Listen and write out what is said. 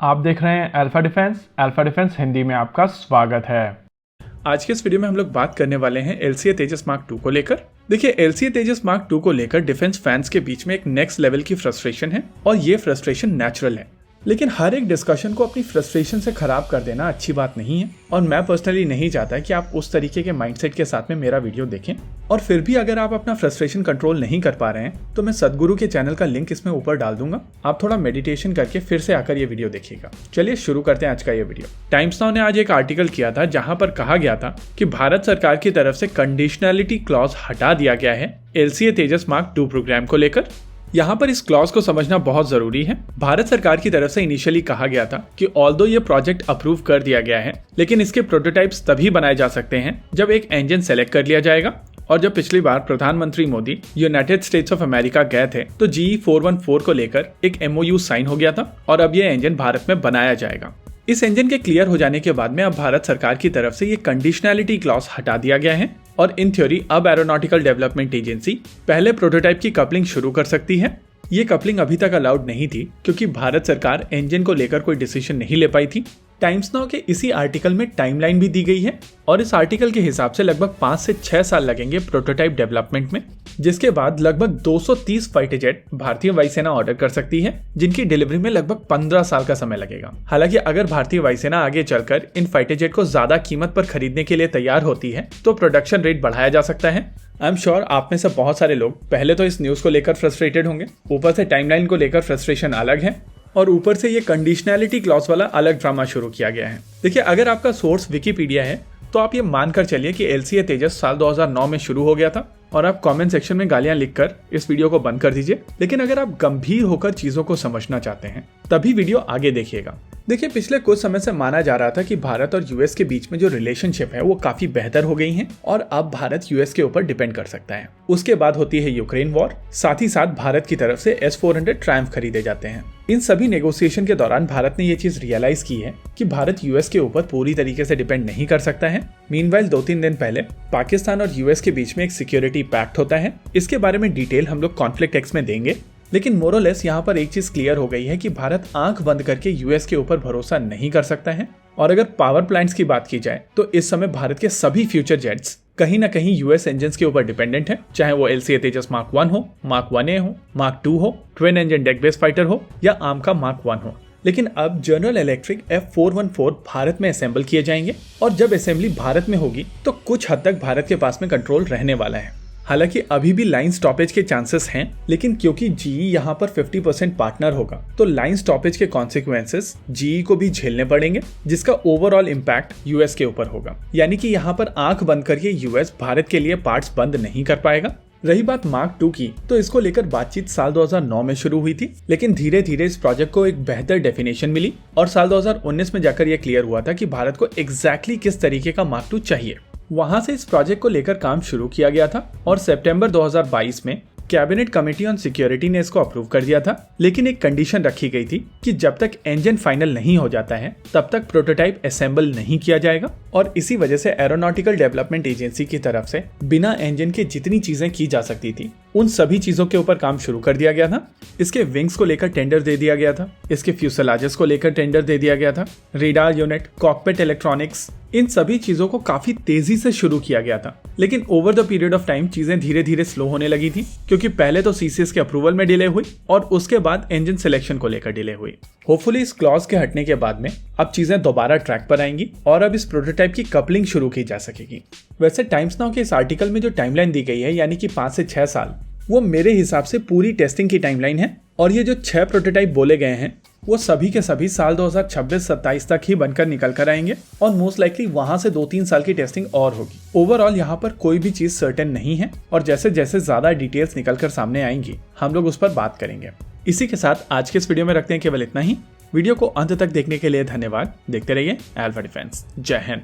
आप देख रहे हैं अल्फा डिफेंस हिंदी में आपका स्वागत है। आज के इस वीडियो में हम लोग बात करने वाले हैं LCA तेजस मार्क 2 को लेकर। देखिए, LCA तेजस मार्क 2 को लेकर डिफेंस फैंस के बीच में एक नेक्स्ट लेवल की फ्रस्ट्रेशन है और ये फ्रस्ट्रेशन नेचुरल है, लेकिन हर एक डिस्कशन को अपनी फ्रस्ट्रेशन से खराब कर देना अच्छी बात नहीं है और मैं पर्सनली नहीं चाहता कि आप उस तरीके के माइंडसेट के साथ में मेरा वीडियो देखें। और फिर भी अगर आप अपना फ्रस्ट्रेशन कंट्रोल नहीं कर पा रहे हैं तो मैं सदगुरु के चैनल का लिंक इसमें ऊपर डाल दूंगा, आप थोड़ा मेडिटेशन करके फिर से आकर ये वीडियो देखिएगा। चलिए शुरू करते हैं आज का ये वीडियो। टाइम्स नाउ ने आज एक आर्टिकल किया था जहां पर कहा गया था कि भारत सरकार की तरफ से कंडीशनैलिटी क्लॉज हटा दिया गया है LCA तेजस मार्क 2 प्रोग्राम को लेकर। यहाँ पर इस क्लॉज को समझना बहुत जरूरी है। भारत सरकार की तरफ से इनिशियली कहा गया था कि ऑल्दो ये प्रोजेक्ट अप्रूव कर दिया गया है, लेकिन इसके प्रोटोटाइप्स तभी बनाए जा सकते हैं जब एक इंजन सेलेक्ट कर लिया जाएगा। और जब पिछली बार प्रधानमंत्री Modi United states of America गए थे तो GE 414 को लेकर एक MOU साइन हो गया था और अब ये इंजन भारत में बनाया जाएगा। इस इंजन के क्लियर हो जाने के बाद में अब भारत सरकार की तरफ से ये कंडीशनैलिटी क्लॉज हटा दिया गया है और इन थ्योरी अब एरोनॉटिकल डेवलपमेंट एजेंसी पहले प्रोटोटाइप की कपलिंग शुरू कर सकती है। ये कपलिंग अभी तक अलाउड नहीं थी क्योंकि भारत सरकार इंजन को लेकर कोई डिसीजन नहीं ले पाई थी। टाइम्स नाउ के इसी आर्टिकल में टाइमलाइन भी दी गई है और इस आर्टिकल के हिसाब से लगभग 5 से 6 साल लगेंगे प्रोटोटाइप डेवलपमेंट में, जिसके बाद लगभग 230 फाइटर जेट भारतीय वायुसेना ऑर्डर कर सकती है, जिनकी डिलीवरी में लगभग 15 साल का समय लगेगा। हालांकि अगर भारतीय वायुसेना आगे चलकर इन फाइटर जेट को ज्यादा कीमत पर खरीदने के लिए तैयार होती है तो प्रोडक्शन रेट बढ़ाया जा सकता है। आई एम श्योर आप में से बहुत सारे लोग पहले तो इस न्यूज को लेकर फ्रस्ट्रेटेड होंगे, ऊपर से टाइमलाइन को लेकर फ्रस्ट्रेशन अलग है और ऊपर से ये कंडीशनैलिटी क्लॉज वाला अलग ड्रामा शुरू किया गया है। देखिए, अगर आपका सोर्स विकिपीडिया है तो आप ये मानकर चलिए कि LCA तेजस साल 2009 में शुरू हो गया था और आप कमेंट सेक्शन में गालियां लिखकर इस वीडियो को बंद कर दीजिए। लेकिन अगर आप गंभीर होकर चीजों को समझना चाहते हैं तभी वीडियो आगे देखिएगा। देखिए, पिछले कुछ समय से माना जा रहा था कि भारत और US के बीच में जो रिलेशनशिप है वो काफी बेहतर हो गई है और अब भारत US के ऊपर डिपेंड कर सकता है। उसके बाद होती है यूक्रेन वॉर, साथ ही साथ भारत की तरफ से S-400 ट्रायम्फ खरीदे जाते हैं। इन सभी नेगोशिएशन के दौरान भारत ने ये चीज रियलाइज की है कि भारत US के ऊपर पूरी तरीके से डिपेंड नहीं कर सकता है। मीनवाइल 2-3 दिन पहले पाकिस्तान और US के बीच में एक सिक्योरिटी पैक्ट होता है। इसके बारे में डिटेल हम लोग कॉन्फ्लिक्ट एक्स में देंगे, लेकिन मोरलेस यहाँ पर एक चीज क्लियर हो गई है कि भारत आंख बंद करके US के ऊपर भरोसा नहीं कर सकता है। और अगर पावर प्लांट्स की बात की जाए तो इस समय भारत के सभी फ्यूचर जेट्स कहीं ना कहीं US इंजन्स के ऊपर डिपेंडेंट है, चाहे वो LCA तेजस मार्क 1 हो, मार्क 1A हो, मार्क 2 हो, twin engine deck base fighter हो या आर्म का मार्क 1 हो। लेकिन अब जनरल इलेक्ट्रिक F414 भारत में असेंबल किए जाएंगे और जब असेंबली भारत में होगी तो कुछ हद तक भारत के पास में कंट्रोल रहने वाला है। हालांकि अभी भी लाइन स्टॉपेज के चांसेस हैं, लेकिन क्योंकि GE यहाँ पर 50% पार्टनर होगा तो लाइन स्टॉपेज के कॉन्सिक्वेंसेस GE को भी झेलने पड़ेंगे, जिसका ओवरऑल इम्पैक्ट US के ऊपर होगा। यानी कि यहाँ पर आंख बंद करके US भारत के लिए पार्ट्स बंद नहीं कर पाएगा। रही बात मार्क 2 की, तो इसको लेकर बातचीत साल 2009 में शुरू हुई थी, लेकिन धीरे धीरे इस प्रोजेक्ट को एक बेहतर डेफिनेशन मिली और साल 2019 में जाकर यह क्लियर हुआ था कि भारत को एग्जैक्टली किस तरीके का मार्क 2 चाहिए। वहां से इस प्रोजेक्ट को लेकर काम शुरू किया गया था और सितंबर 2022 में कैबिनेट कमेटी ऑन सिक्योरिटी ने इसको अप्रूव कर दिया था, लेकिन एक कंडीशन रखी गई थी कि जब तक इंजन फाइनल नहीं हो जाता है तब तक प्रोटोटाइप असेंबल नहीं किया जाएगा। और इसी वजह से एरोनॉटिकल डेवलपमेंट एजेंसी की तरफ से बिना इंजन के जितनी चीजें की जा सकती थी उन सभी चीजों के ऊपर काम शुरू कर दिया गया था। इसके विंग्स को लेकर टेंडर दे दिया गया था, इसके फ्यूसलाजेस को लेकर टेंडर दे दिया गया था, रेडार यूनिट, कॉकपिट इलेक्ट्रॉनिक्स, इन सभी चीजों को काफी तेजी से शुरू किया गया था। लेकिन over the period of time चीजें धीरे धीरे स्लो होने लगी थी, क्योंकि पहले तो CCS के अप्रूवल में डिले हुई और उसके बाद इंजन सिलेक्शन को लेकर डिले हुई। होपफुली इस क्लॉज के हटने के बाद में अब चीजें दोबारा ट्रैक पर आएंगी और अब इस प्रोटोटाइप की कपलिंग शुरू की जा सकेगी। वैसे टाइम्स नाउ के इस आर्टिकल में जो टाइमलाइन दी गई है, यानी कि 5 से 6 साल, वो मेरे हिसाब से पूरी टेस्टिंग की टाइमलाइन है और ये जो 6 प्रोटोटाइप बोले गए हैं वो सभी के सभी साल 2026-27 तक ही बनकर निकल कर आएंगे और मोस्ट लाइकली वहां से 2-3 साल की टेस्टिंग और होगी। ओवरऑल यहाँ पर कोई भी चीज सर्टेन नहीं है और जैसे जैसे ज्यादा डिटेल्स निकल कर सामने आएंगी हम लोग उस पर बात करेंगे। इसी के साथ आज के इस वीडियो में रखते हैं केवल इतना ही। वीडियो को अंत तक देखने के लिए धन्यवाद। देखते रहिए अल्फा डिफेंस। जय हिंद।